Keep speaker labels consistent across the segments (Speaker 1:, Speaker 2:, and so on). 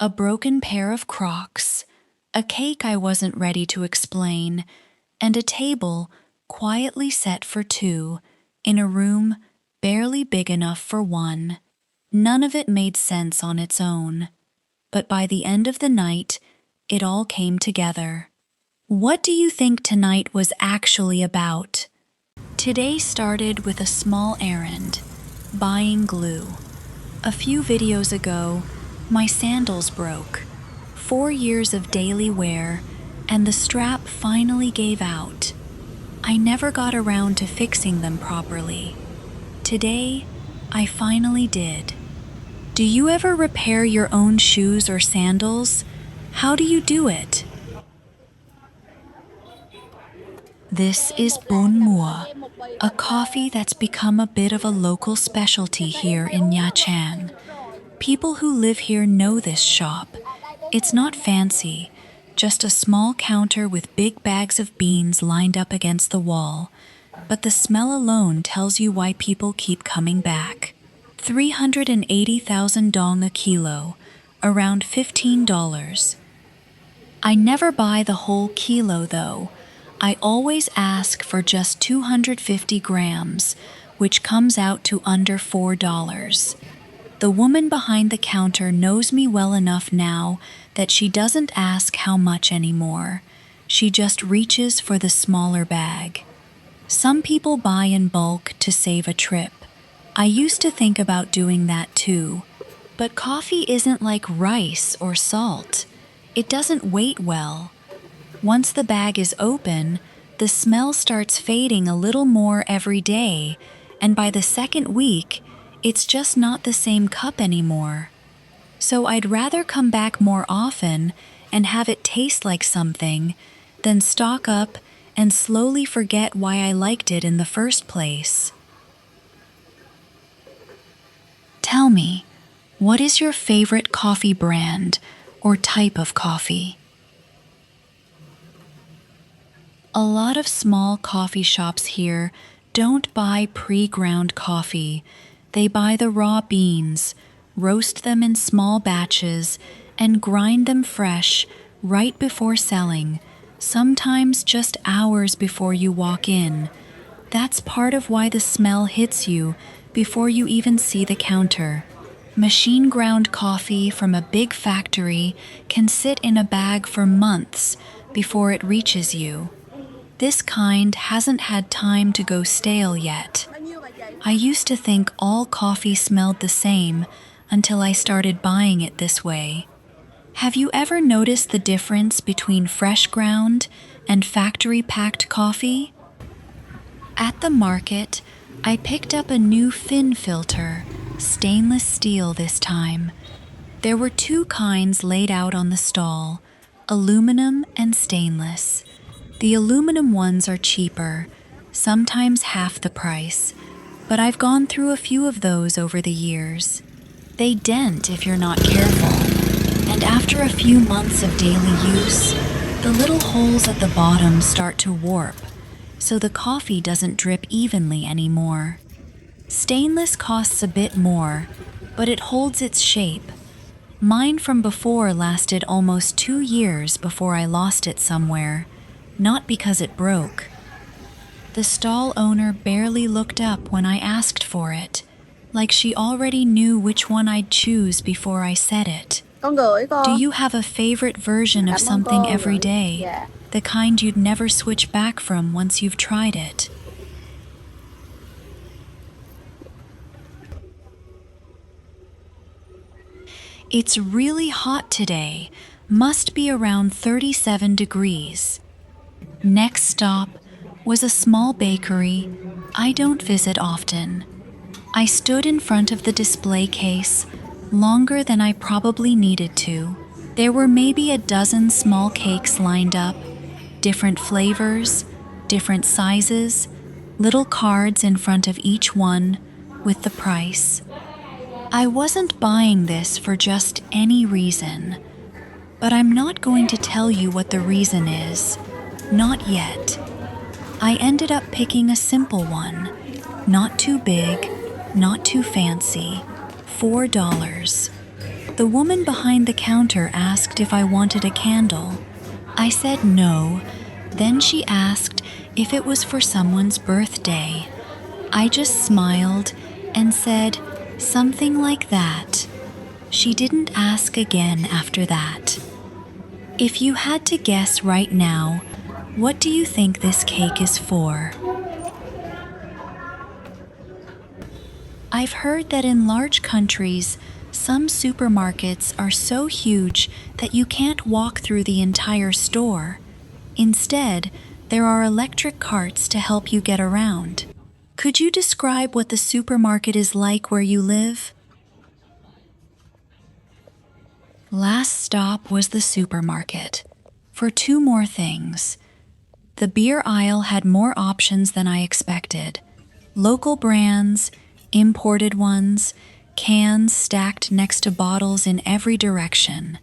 Speaker 1: a broken pair of Crocs, a cake I wasn't ready to explain, and a table quietly set for two in a room barely big enough for one. None of it made sense on its own. But by the end of the night, it all came together. What do you think tonight was actually about? Today started with a small errand, buying glue. A few videos ago, my sandals broke. 4 years of daily wear, and the strap finally gave out. I never got around to fixing them properly. Today, I finally did. Do you ever repair your own shoes or sandals? How do you do it? This is Bon Mua, a coffee that's become a bit of a local specialty here in Nha Trang. People who live here know this shop. It's not fancy, just a small counter with big bags of beans lined up against the wall. But the smell alone tells you why people keep coming back. 380,000 dong a kilo, around $15. I never buy the whole kilo though. I always ask for just 250 grams, which comes out to under $4. The woman behind the counter knows me well enough now that she doesn't ask how much anymore. She just reaches for the smaller bag. Some people buy in bulk to save a trip. I used to think about doing that too. But coffee isn't like rice or salt. It doesn't wait well. Once the bag is open, the smell starts fading a little more every day, and by the second week, it's just not the same cup anymore. So I'd rather come back more often and have it taste like something than stock up and slowly forget why I liked it in the first place. Tell me, what is your favorite coffee brand or type of coffee? A lot of small coffee shops here don't buy pre-ground coffee. They buy the raw beans, roast them in small batches, and grind them fresh right before selling, sometimes just hours before you walk in. That's part of why the smell hits you before you even see the counter. Machine ground coffee from a big factory can sit in a bag for months before it reaches you. This kind hasn't had time to go stale yet. I used to think all coffee smelled the same until I started buying it this way. Have you ever noticed the difference between fresh ground and factory-packed coffee? At the market, I picked up a new fin filter, stainless steel this time. There were two kinds laid out on the stall, aluminum and stainless. The aluminum ones are cheaper, sometimes half the price, but I've gone through a few of those over the years. They dent if you're not careful, and after a few months of daily use, the little holes at the bottom start to warp, so the coffee doesn't drip evenly anymore. Stainless costs a bit more, but it holds its shape. Mine from before lasted almost 2 years before I lost it somewhere. Not because it broke. The stall owner barely looked up when I asked for it, like she already knew which one I'd choose before I said it. Do you have a favorite version of something every day? The kind you'd never switch back from once you've tried it? It's really hot today. Must be around 37 degrees. Next stop was a small bakery I don't visit often. I stood in front of the display case longer than I probably needed to. There were maybe a dozen small cakes lined up, different flavors, different sizes, little cards in front of each one with the price. I wasn't buying this for just any reason, but I'm not going to tell you what the reason is. Not yet. I ended up picking a simple one. Not too big, not too fancy. $4. The woman behind the counter asked if I wanted a candle. I said no. Then she asked if it was for someone's birthday. I just smiled and said something like that. She didn't ask again after that. If you had to guess right now, what do you think this cake is for? I've heard that in large countries, some supermarkets are so huge that you can't walk through the entire store. Instead, there are electric carts to help you get around. Could you describe what the supermarket is like where you live? Last stop was the supermarket. For 2 more things. The beer aisle had more options than I expected. Local brands, imported ones, cans stacked next to bottles in every direction.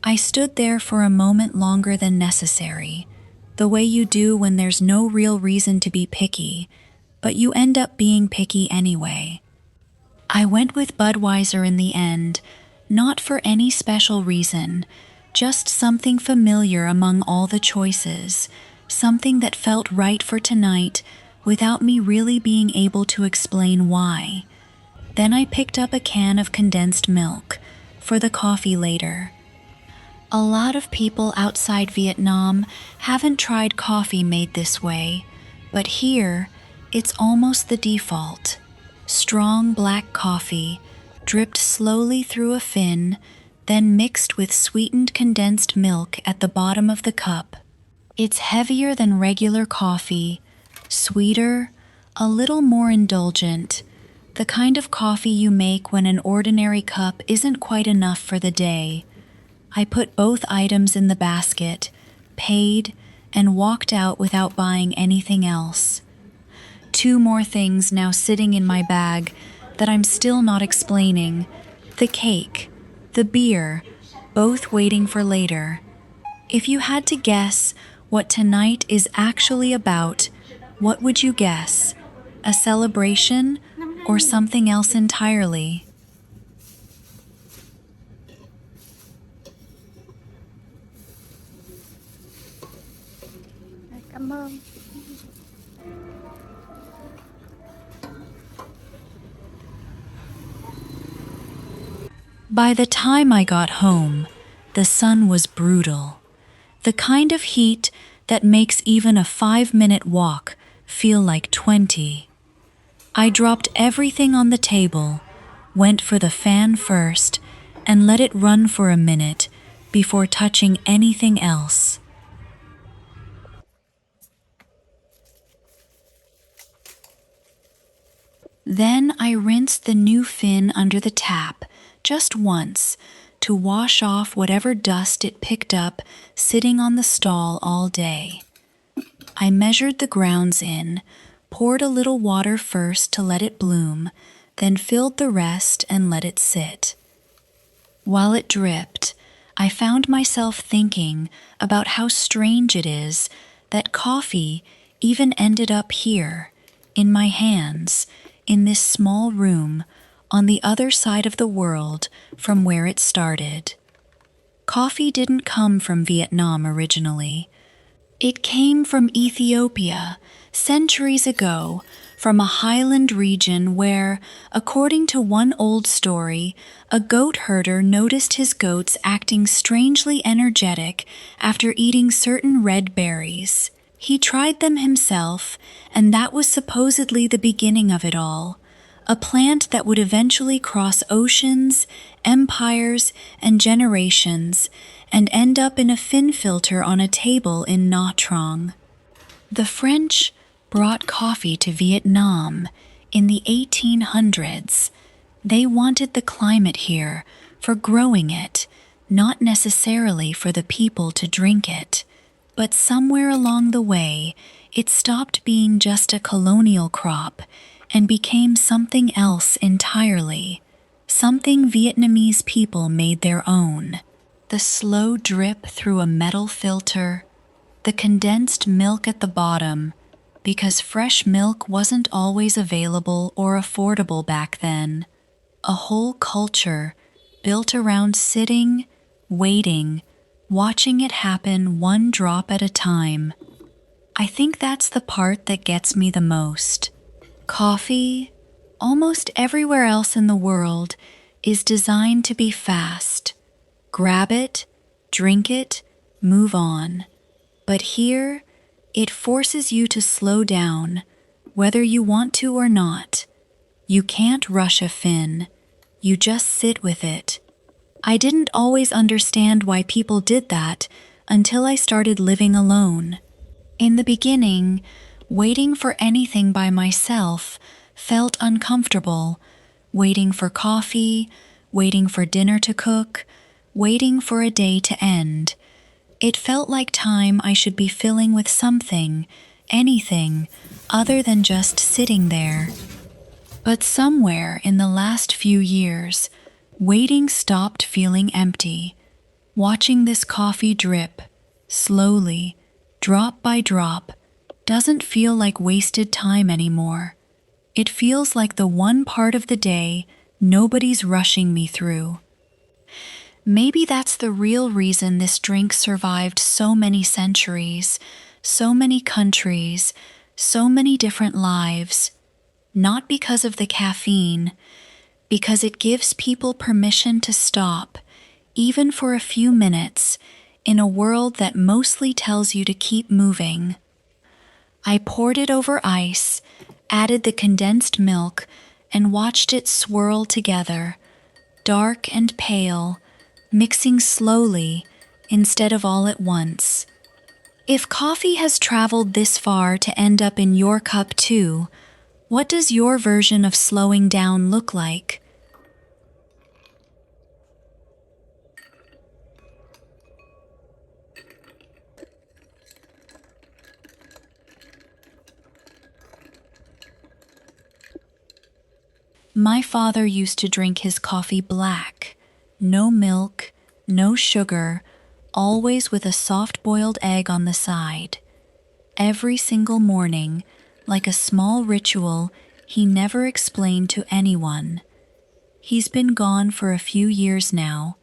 Speaker 1: I stood there for a moment longer than necessary, the way you do when there's no real reason to be picky, but you end up being picky anyway. I went with Budweiser in the end, not for any special reason, just something familiar among all the choices, something that felt right for tonight without me really being able to explain why. Then I picked up a can of condensed milk for the coffee later. A lot of people outside Vietnam haven't tried coffee made this way, but here, it's almost the default. Strong black coffee, dripped slowly through a fin, then mixed with sweetened condensed milk at the bottom of the cup. It's heavier than regular coffee, sweeter, a little more indulgent, the kind of coffee you make when an ordinary cup isn't quite enough for the day. I put both items in the basket, paid, and walked out without buying anything else. 2 more things now sitting in my bag that I'm still not explaining. The cake, the beer, both waiting for later. If you had to guess what tonight is actually about, what would you guess? A celebration or something else entirely?
Speaker 2: Cảm ơn.
Speaker 1: By the time I got home, the sun was brutal. The kind of heat that makes even a 5-minute walk feel like 20. I dropped everything on the table, went for the fan first, and let it run for a minute before touching anything else. Then I rinsed the new fin under the tap just once to wash off whatever dust it picked up sitting on the stall all day. I measured the grounds in, poured a little water first to let it bloom, then filled the rest and let it sit. While it dripped, I found myself thinking about how strange it is that coffee even ended up here, in my hands, in this small room, on the other side of the world from where it started. Coffee didn't come from Vietnam originally. It came from Ethiopia, centuries ago, from a highland region where, according to one old story, a goat herder noticed his goats acting strangely energetic after eating certain red berries. He tried them himself, and that was supposedly the beginning of it all, a plant that would eventually cross oceans, empires, and generations, and end up in a fin filter on a table in Nha Trang. The French brought coffee to Vietnam in the 1800s. They wanted the climate here for growing it, not necessarily for the people to drink it. But somewhere along the way, it stopped being just a colonial crop and became something else entirely, something Vietnamese people made their own. The slow drip through a metal filter, the condensed milk at the bottom, because fresh milk wasn't always available or affordable back then. A whole culture built around sitting, waiting, watching it happen one drop at a time. I think that's the part that gets me the most. Coffee, almost everywhere else in the world, is designed to be fast. Grab it, drink it, move on. But here, it forces you to slow down, whether you want to or not. You can't rush a fin. You just sit with it. I didn't always understand why people did that until I started living alone. In the beginning, waiting for anything by myself felt uncomfortable. Waiting for coffee, waiting for dinner to cook, waiting for a day to end. It felt like time I should be filling with something, anything, other than just sitting there. But somewhere in the last few years, waiting stopped feeling empty. Watching this coffee drip, slowly, drop by drop, doesn't feel like wasted time anymore. It feels like the one part of the day nobody's rushing me through. Maybe that's the real reason this drink survived so many centuries, so many countries, so many different lives. Not because of the caffeine, because it gives people permission to stop, even for a few minutes, in a world that mostly tells you to keep moving. I poured it over ice, added the condensed milk, and watched it swirl together, dark and pale, mixing slowly instead of all at once. If coffee has traveled this far to end up in your cup too, what does your version of slowing down look like? My father used to drink his coffee black. No milk, no sugar, always with a soft-boiled egg on the side. Every single morning, like a small ritual he never explained to anyone. He's been gone for a few years now.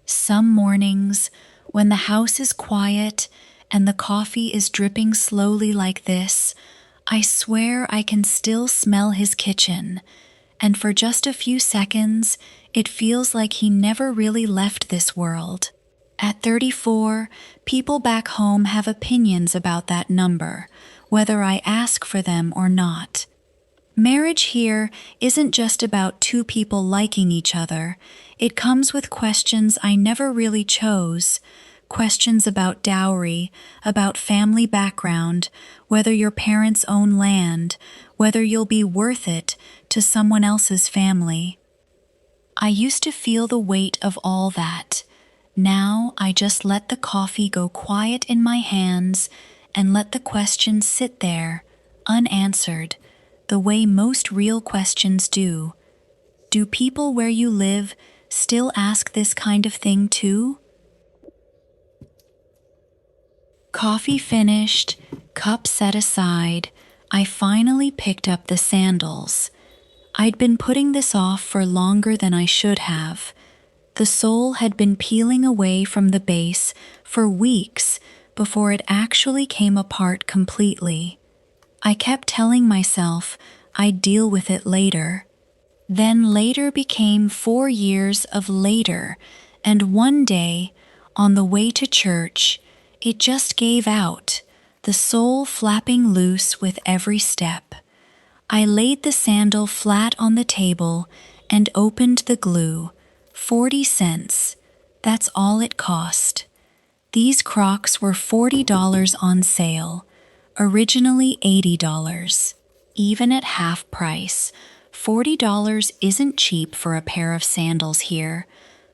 Speaker 1: Some mornings, when the house is quiet and the coffee is dripping slowly like this, I swear I can still smell his kitchen, and for just a few seconds, it feels like he never really left this world. At 34, people back home have opinions about that number, whether I ask for them or not. Marriage here isn't just about two people liking each other. It comes with questions I never really chose. Questions about dowry, about family background, whether your parents own land, whether you'll be worth it to someone else's family. I used to feel the weight of all that. Now I just let the coffee go quiet in my hands and let the questions sit there, unanswered, the way most real questions do. Do people where you live still ask this kind of thing too? Coffee finished, cup set aside, I finally picked up the sandals. I'd been putting this off for longer than I should have. The sole had been peeling away from the base for weeks before it actually came apart completely. I kept telling myself I'd deal with it later. Then later became 4 years of later, and one day, on the way to church, it just gave out, the sole flapping loose with every step. I laid the sandal flat on the table and opened the glue. 40 cents. That's all it cost. These Crocs were $40 on sale, originally $80. Even at half price, $40 isn't cheap for a pair of sandals here,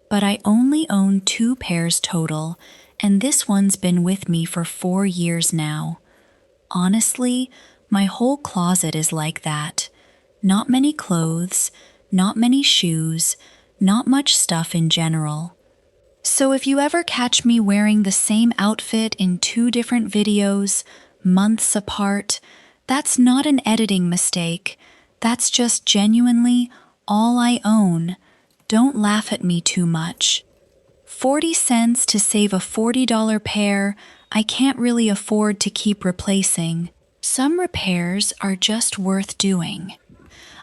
Speaker 1: but I only own 2 pairs total, and this one's been with me for 4 years now. Honestly, my whole closet is like that. Not many clothes, not many shoes, not much stuff in general. So if you ever catch me wearing the same outfit in 2 different videos, months apart, that's not an editing mistake. That's just genuinely all I own. Don't laugh at me too much. 40 cents to save a $40 pair, I can't really afford to keep replacing. Some repairs are just worth doing.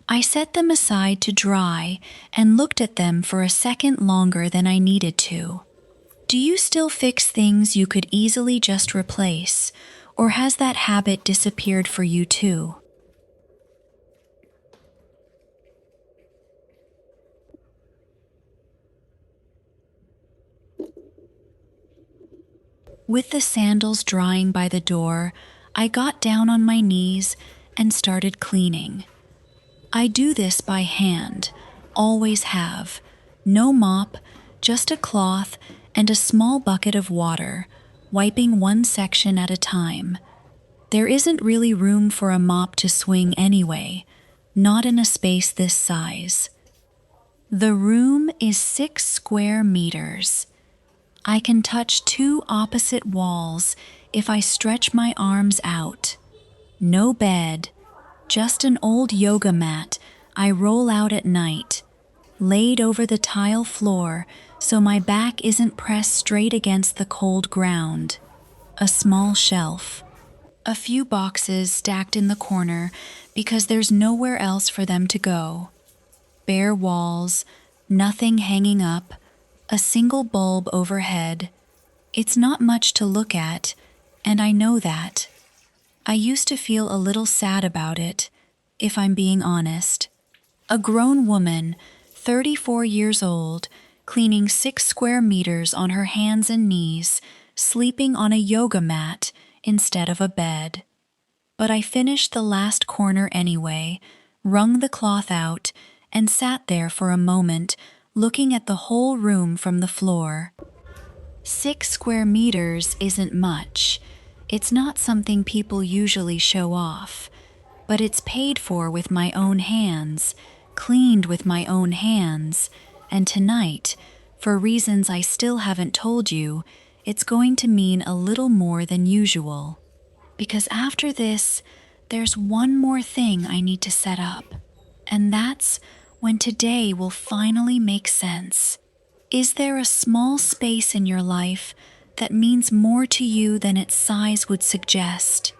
Speaker 1: I set them aside to dry and looked at them for a second longer than I needed to. Do you still fix things you could easily just replace, or has that habit disappeared for you too? With the sandals drying by the door, I got down on my knees and started cleaning. I do this by hand, always have. No mop, just a cloth and a small bucket of water, wiping one section at a time. There isn't really room for a mop to swing anyway, not in a space this size. The room is 6 square meters. I can touch two opposite walls if I stretch my arms out. No bed, just an old yoga mat I roll out at night, laid over the tile floor so my back isn't pressed straight against the cold ground. A small shelf. A few boxes stacked in the corner because there's nowhere else for them to go. Bare walls, nothing hanging up, a single bulb overhead. It's not much to look at, and I know that. I used to feel a little sad about it, if I'm being honest. A grown woman, 34 years old, cleaning 6 square meters on her hands and knees, sleeping on a yoga mat instead of a bed. But I finished the last corner anyway, wrung the cloth out, and sat there for a moment, looking at the whole room from the floor. 6 square meters isn't much. It's not something people usually show off, but it's paid for with my own hands, cleaned with my own hands, and tonight, for reasons I still haven't told you, it's going to mean a little more than usual. Because after this, there's one more thing I need to set up, and that's when today will finally make sense. Is there a small space in your life that means more to you than its size would suggest?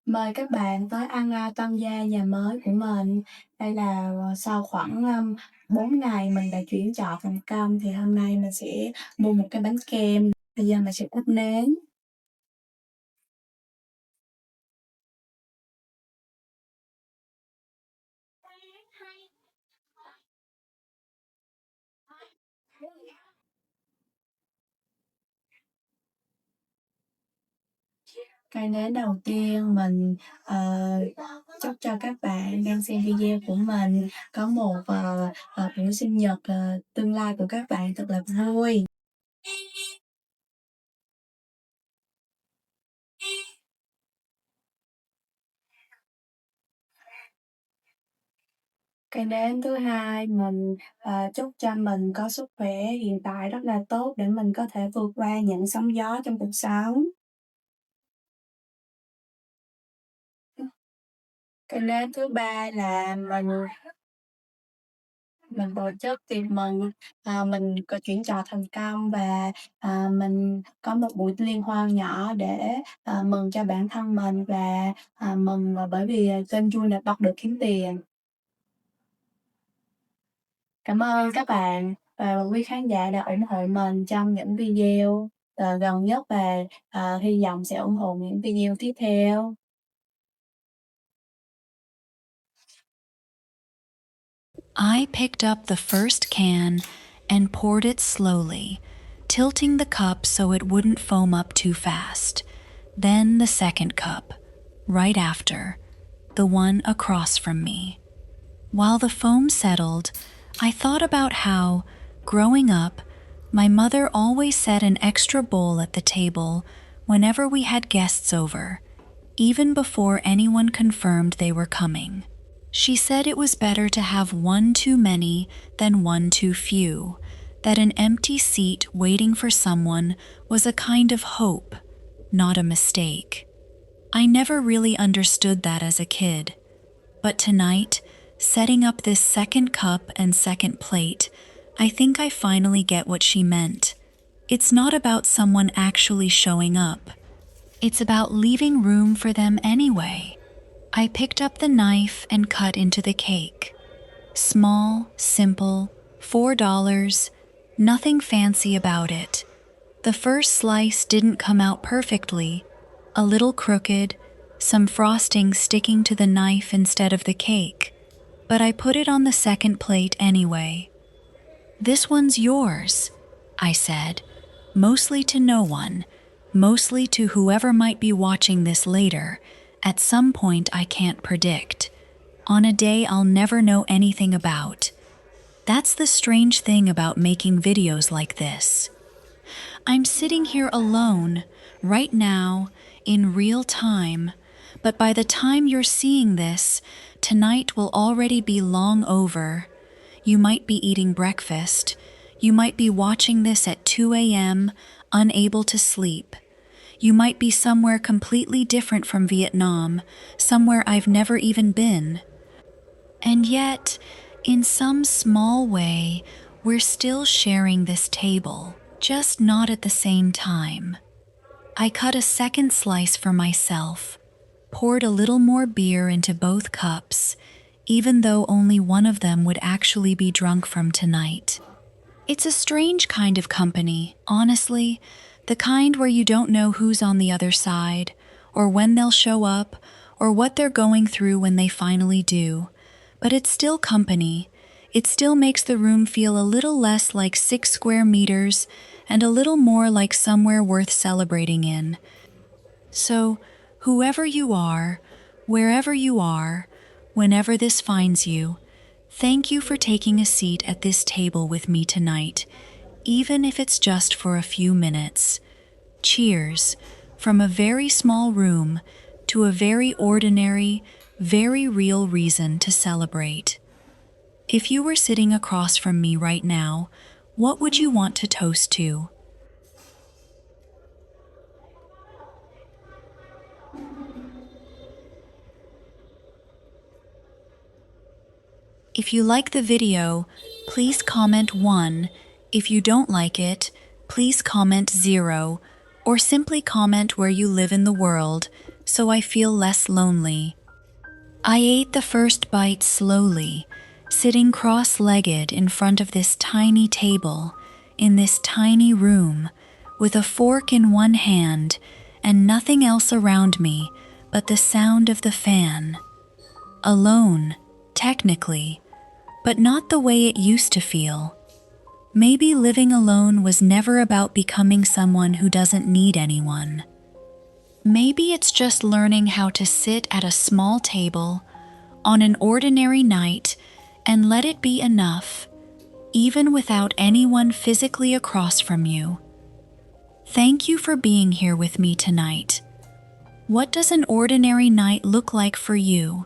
Speaker 2: Mời các bạn tới ăn, tân gia nhà mới của mình. Đây là, sau khoảng, 4 ngày mình đã chuyển trọ thành công thì hôm nay mình sẽ mua một cái bánh kem, bây giờ mình sẽ úp nến. Cây nến đầu tiên mình, ờ, chúc cho các bạn đang xem video của mình có một, bữa sinh nhật, tương lai của các bạn thật là vui. Cây nến thứ hai mình, chúc cho mình có sức khỏe hiện tại rất là tốt để mình có thể vượt qua những sóng gió trong cuộc sống. Cái nến thứ ba là mình tổ chức tiệc mừng, mình có chuyển trò thành công và, mình có một buổi liên hoan nhỏ để, mừng cho bản thân mình và, mừng, bởi vì, kênh chui nạp Bật được kiếm tiền. Cảm ơn các bạn và quý khán giả đã ủng hộ mình trong những video, gần nhất và, hy vọng sẽ ủng hộ những video tiếp theo.
Speaker 1: I picked up the first can and poured it slowly, tilting the cup so it wouldn't foam up too fast. Then the second cup, right after, the one across from me. While the foam settled, I thought about how, growing up, my mother always set an extra bowl at the table whenever we had guests over, even before anyone confirmed they were coming. She said it was better to have one too many than one too few, that an empty seat waiting for someone was a kind of hope, not a mistake. I never really understood that as a kid, but tonight, setting up this second cup and second plate, I think I finally get what she meant. It's not about someone actually showing up. It's about leaving room for them anyway. I picked up the knife and cut into the cake. Small, simple, $4, nothing fancy about it. The first slice didn't come out perfectly, a little crooked, some frosting sticking to the knife instead of the cake, but I put it on the second plate anyway. "This one's yours," I said, mostly to no one, mostly to whoever might be watching this later, at some point I can't predict, on a day I'll never know anything about. That's the strange thing about making videos like this. I'm sitting here alone, right now, in real time, but by the time you're seeing this, tonight will already be long over. You might be eating breakfast. You might be watching this at 2 a.m., unable to sleep. You might be somewhere completely different from Vietnam, somewhere I've never even been. And yet, in some small way, we're still sharing this table, just not at the same time. I cut a second slice for myself, poured a little more beer into both cups, even though only one of them would actually be drunk from tonight. It's a strange kind of company, honestly, the kind where you don't know who's on the other side, or when they'll show up, or what they're going through when they finally do. But it's still company. It still makes the room feel a little less like 6 square meters and a little more like somewhere worth celebrating in. So, whoever you are, wherever you are, whenever this finds you, thank you for taking a seat at this table with me tonight, even if it's just for a few minutes. Cheers, from a very small room to a very ordinary, very real reason to celebrate. If you were sitting across from me right now, what would you want to toast to? If you like the video, please comment 1. If you don't like it, please comment 0, or simply comment where you live in the world, so I feel less lonely. I ate the first bite slowly, sitting cross-legged in front of this tiny table, in this tiny room, with a fork in one hand and nothing else around me but the sound of the fan. Alone, technically, but not the way it used to feel. Maybe living alone was never about becoming someone who doesn't need anyone. Maybe it's just learning how to sit at a small table on an ordinary night and let it be enough, even without anyone physically across from you. Thank you for being here with me tonight. What does an ordinary night look like for you?